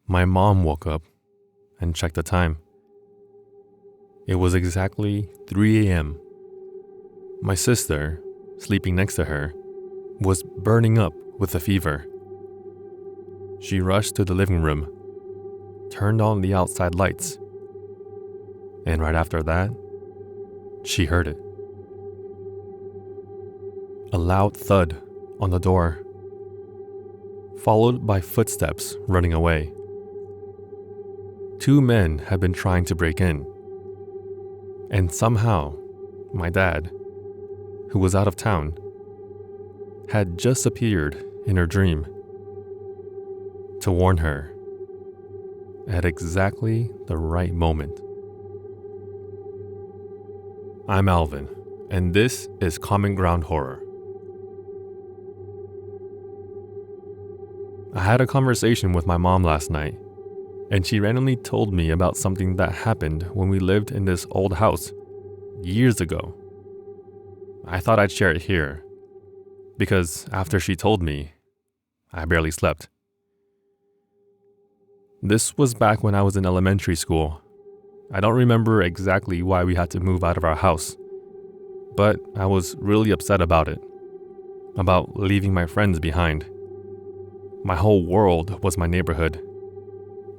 My mom woke up and checked the time. It was exactly 3 a.m. My sister, sleeping next to her, was burning up with a fever. She rushed to the living room, turned on the outside lights, and right after that, she heard it. A loud thud on the door, followed by footsteps running away. 2 men had been trying to break in, and somehow, my dad, who was out of town, had just appeared in her dream to warn her at exactly the right moment. I'm Alvin, and this is Common Ground Horror. I had a conversation with my mom last night, and she randomly told me about something that happened when we lived in this old house years ago. I thought I'd share it here, because after she told me, I barely slept. This was back when I was in elementary school. I don't remember exactly why we had to move out of our house, but I was really upset about it, about leaving my friends behind. My whole world was my neighborhood,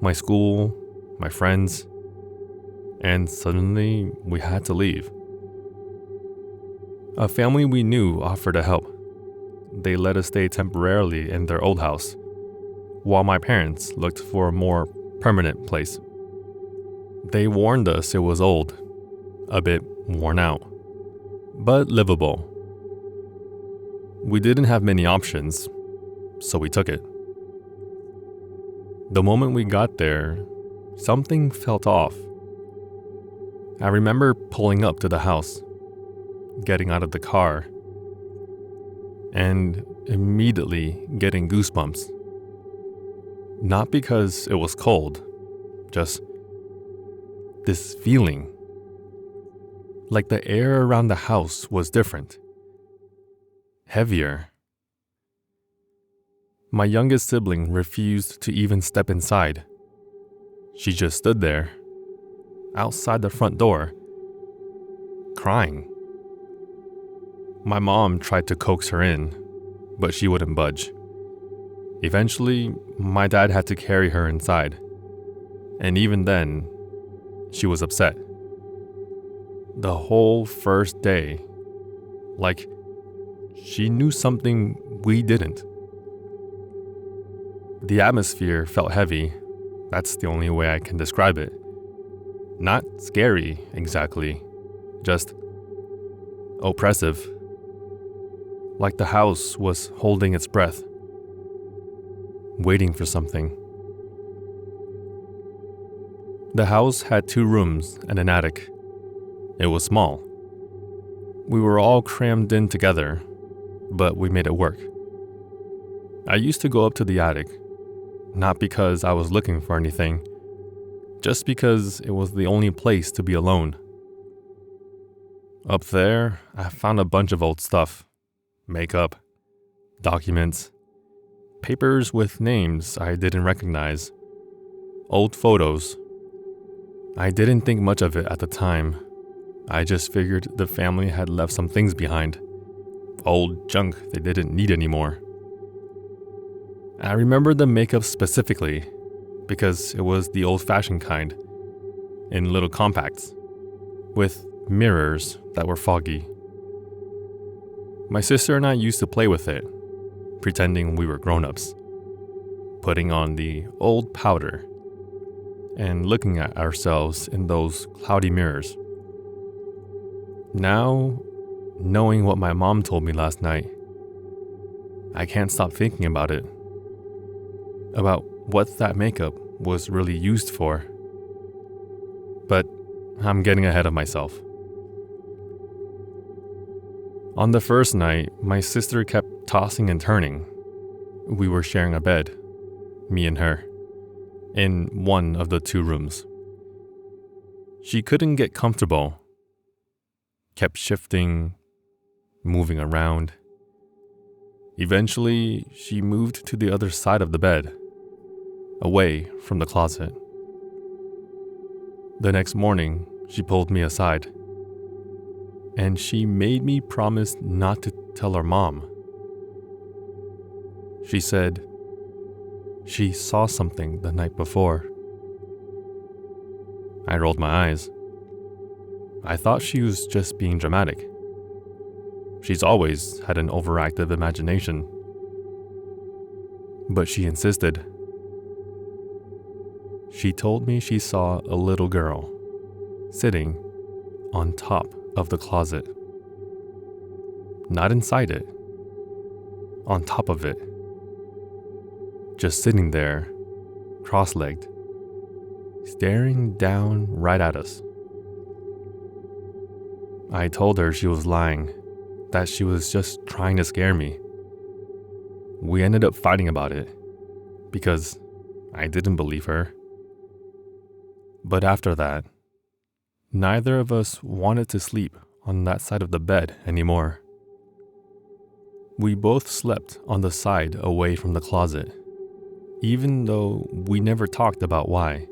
my school, my friends, and suddenly we had to leave. A family we knew offered to help. They let us stay temporarily in their old house, while my parents looked for a more permanent place. They warned us it was old, a bit worn out, but livable. We didn't have many options, so we took it. The moment we got there, something felt off. I remember pulling up to the house, getting out of the car, and immediately getting goosebumps. Not because it was cold, just this feeling. Like the air around the house was different, heavier. My youngest sibling refused to even step inside. She just stood there, outside the front door, crying. My mom tried to coax her in, but she wouldn't budge. Eventually, my dad had to carry her inside, and even then, she was upset. The whole first day, like she knew something we didn't. The atmosphere felt heavy. That's the only way I can describe it. Not scary, exactly. Just oppressive. Like the house was holding its breath, waiting for something. The house had 2 rooms and an attic. It was small. We were all crammed in together, but we made it work. I used to go up to the attic, not because I was looking for anything, just because it was the only place to be alone. Up there, I found a bunch of old stuff. Makeup, documents, papers with names I didn't recognize, old photos. I didn't think much of it at the time. I just figured the family had left some things behind, old junk they didn't need anymore. I remember the makeup specifically because it was the old-fashioned kind, in little compacts, with mirrors that were foggy. My sister and I used to play with it, pretending we were grown-ups, putting on the old powder and looking at ourselves in those cloudy mirrors. Now, knowing what my mom told me last night, I can't stop thinking about it, about what that makeup was really used for. But I'm getting ahead of myself. On the first night, my sister kept tossing and turning. We were sharing a bed, me and her, in one of the 2 rooms. She couldn't get comfortable, kept shifting, moving around. Eventually, she moved to the other side of the bed, away from the closet. The next morning, she pulled me aside, and she made me promise not to tell her mom. She said she saw something the night before. I rolled my eyes. I thought she was just being dramatic. She's always had an overactive imagination. But she insisted. She told me she saw a little girl sitting on top of the closet. Not inside it, on top of it. Just sitting there, cross-legged, staring down right at us. I told her she was lying, that she was just trying to scare me. We ended up fighting about it, because I didn't believe her. But after that, neither of us wanted to sleep on that side of the bed anymore. We both slept on the side away from the closet, even though we never talked about why.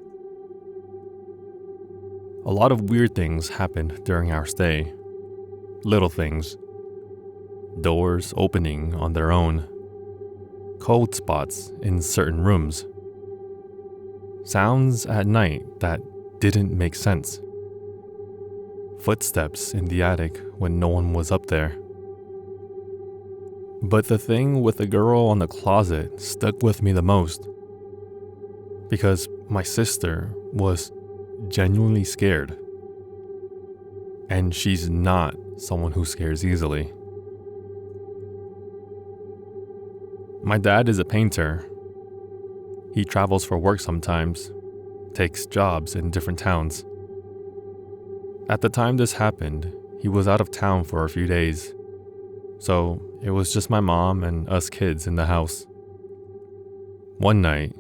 A lot of weird things happened during our stay. Little things. Doors opening on their own. Cold spots in certain rooms. Sounds at night that didn't make sense. Footsteps in the attic when no one was up there. But the thing with the girl on the closet stuck with me the most, because my sister was genuinely scared, and she's not someone who scares easily. My dad is a painter. He travels for work sometimes, takes jobs in different towns. At the time this happened, he was out of town for a few days, so it was just my mom and us kids in the house. One night,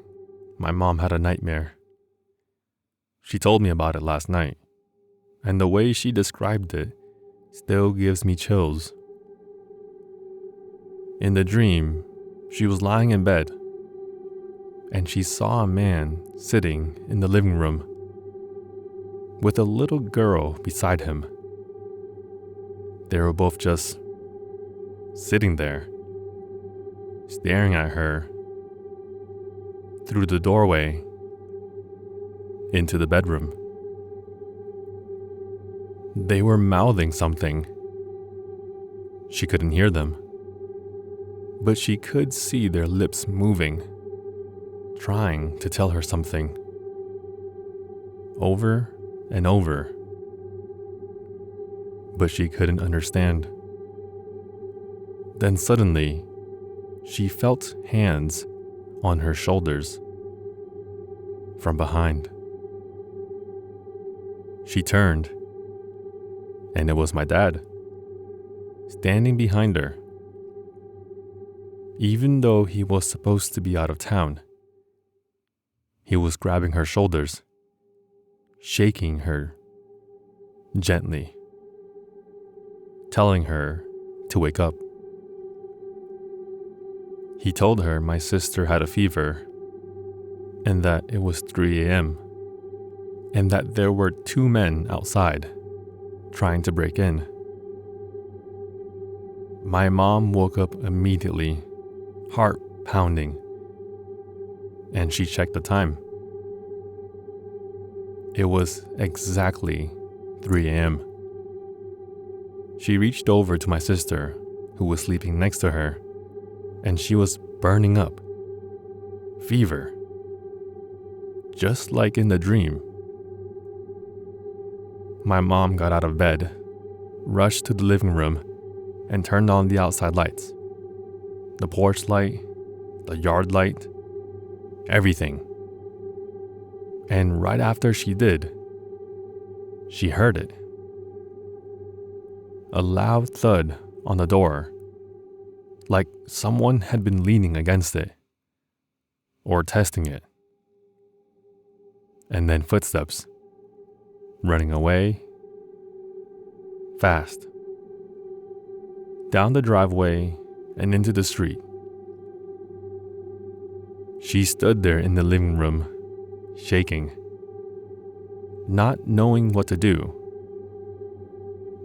my mom had a nightmare. She told me about it last night, and the way she described it still gives me chills. In the dream, she was lying in bed, and she saw a man sitting in the living room with a little girl beside him. They were both just sitting there, staring at her through the doorway into the bedroom. They were mouthing something. She couldn't hear them, but she could see their lips moving, trying to tell her something. Over and over. But she couldn't understand. Then suddenly, she felt hands on her shoulders from behind. She turned, and it was my dad, standing behind her. Even though he was supposed to be out of town, he was grabbing her shoulders, shaking her gently, telling her to wake up. He told her my sister had a fever, and that it was 3 a.m., and that there were 2 men outside trying to break in. My mom woke up immediately, heart pounding, and she checked the time. It was exactly 3 a.m. She reached over to my sister, who was sleeping next to her, and she was burning up. Fever. Just like in the dream. My mom got out of bed, rushed to the living room, and turned on the outside lights. The porch light, the yard light, everything. And right after she did, she heard it. A loud thud on the door, like someone had been leaning against it, or testing it. And then footsteps, running away, fast, down the driveway and into the street. She stood there in the living room, shaking, not knowing what to do.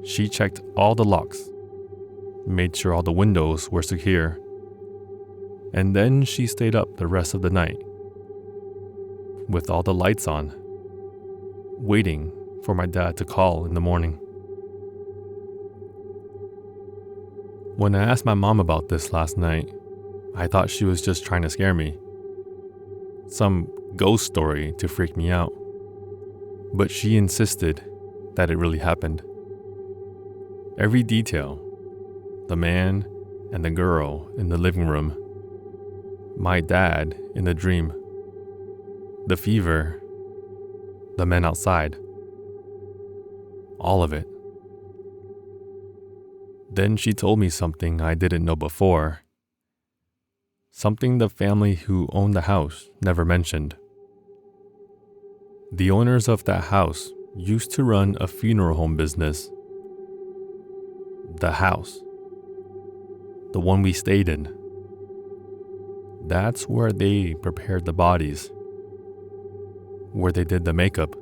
She checked all the locks, made sure all the windows were secure, and then she stayed up the rest of the night, with all the lights on, waiting for my dad to call in the morning. When I asked my mom about this last night, I thought she was just trying to scare me. Some ghost story to freak me out. But she insisted that it really happened. Every detail, the man and the girl in the living room, my dad in the dream, the fever, the men outside, all of it. Then she told me something I didn't know before. Something the family who owned the house never mentioned. The owners of that house used to run a funeral home business. The house, the one we stayed in, that's where they prepared the bodies, where they did the makeup,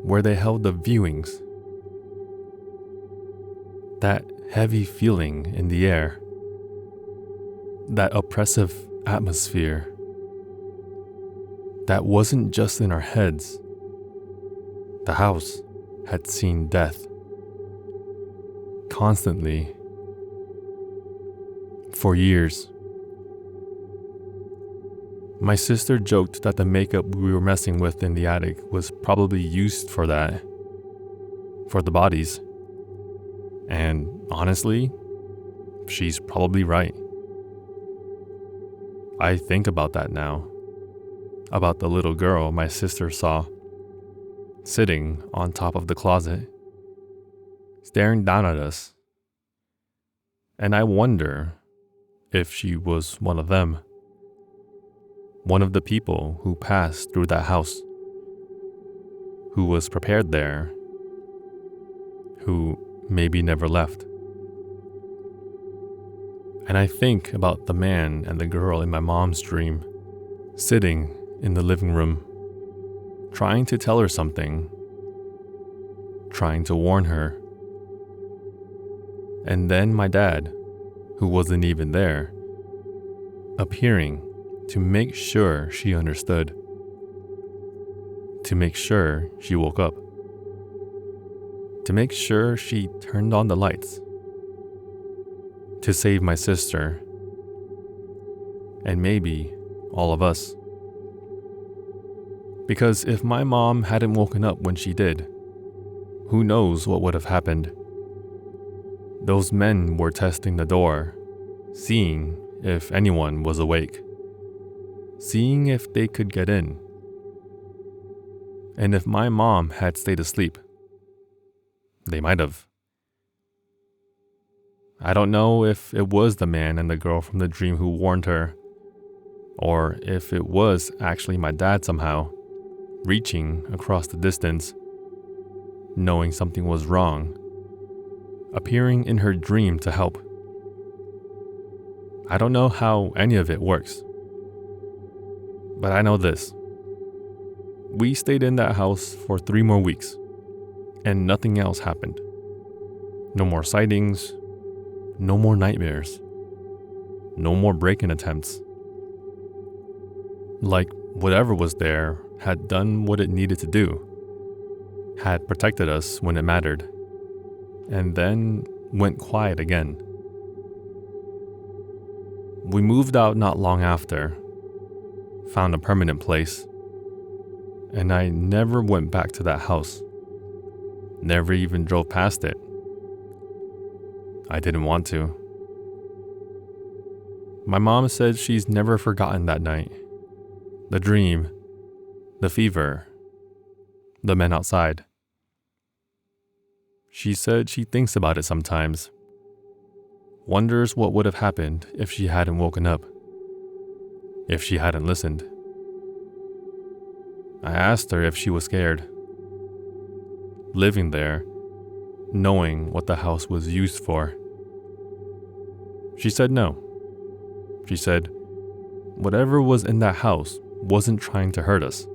where they held the viewings. That heavy feeling in the air, that oppressive atmosphere, that wasn't just in our heads. The house had seen death constantly for years. My sister joked that the makeup we were messing with in the attic was probably used for that, for the bodies. And honestly, she's probably right. I think about that now, about the little girl my sister saw, sitting on top of the closet, staring down at us. And I wonder if she was one of them, one of the people who passed through that house, who was prepared there, who maybe never left. And I think about the man and the girl in my mom's dream, sitting in the living room, trying to tell her something, trying to warn her. And then my dad, who wasn't even there, appearing to make sure she understood, to make sure she woke up, to make sure she turned on the lights, to save my sister, and maybe all of us. Because if my mom hadn't woken up when she did, who knows what would have happened? Those men were testing the door, seeing if anyone was awake, seeing if they could get in. And if my mom had stayed asleep, they might have. I don't know if it was the man and the girl from the dream who warned her, or if it was actually my dad somehow, reaching across the distance, knowing something was wrong, appearing in her dream to help. I don't know how any of it works, but I know this. We stayed in that house for 3 more weeks, and nothing else happened. No more sightings, no more nightmares, no more break-in attempts. Like whatever was there had done what it needed to do, had protected us when it mattered, and then went quiet again. We moved out not long after, found a permanent place, and I never went back to that house. Never even drove past it. I didn't want to. My mom said she's never forgotten that night. The dream, the fever, the men outside. She said she thinks about it sometimes. Wonders what would have happened if she hadn't woken up, if she hadn't listened. I asked her if she was scared. Living there, knowing what the house was used for. She said no. She said, whatever was in that house wasn't trying to hurt us.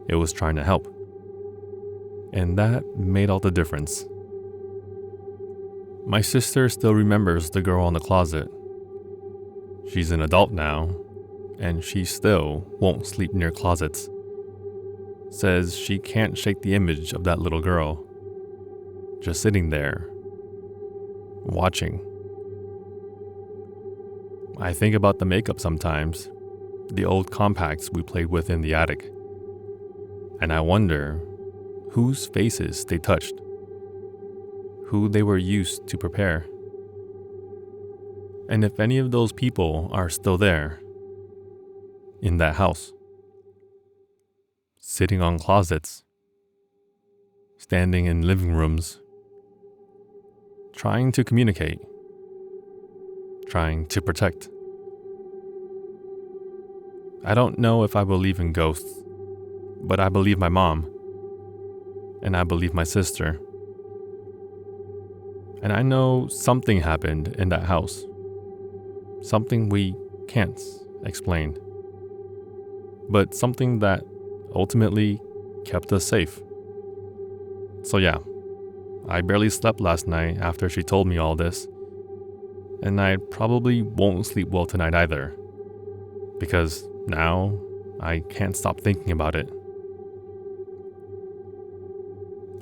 It was trying to help. And that made all the difference. My sister still remembers the girl in the closet. She's an adult now, and she still won't sleep near closets. Says she can't shake the image of that little girl, just sitting there, watching. I think about the makeup sometimes, the old compacts we played with in the attic, and I wonder whose faces they touched, who they were used to prepare, and if any of those people are still there, in that house, sitting on closets, standing in living rooms, trying to communicate, trying to protect. I don't know if I believe in ghosts, but I believe my mom, and I believe my sister. And I know something happened in that house, something we can't explain, but something that ultimately kept us safe. So yeah, I barely slept last night after she told me all this, and I probably won't sleep well tonight either, because now I can't stop thinking about it.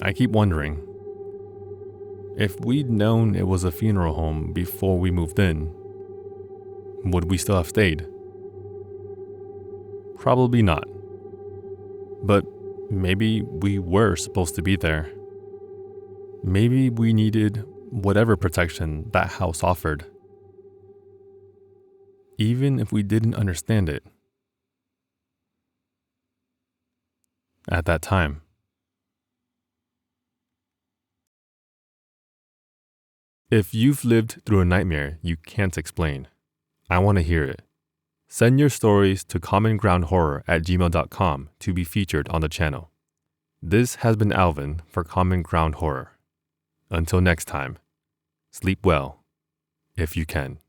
I keep wondering, if we'd known it was a funeral home before we moved in, would we still have stayed? Probably not. But maybe we were supposed to be there. Maybe we needed whatever protection that house offered, even if we didn't understand it at that time. If you've lived through a nightmare you can't explain, I want to hear it. Send your stories to commongroundhorror@gmail.com to be featured on the channel. This has been Alvin for Common Ground Horror. Until next time, sleep well, if you can.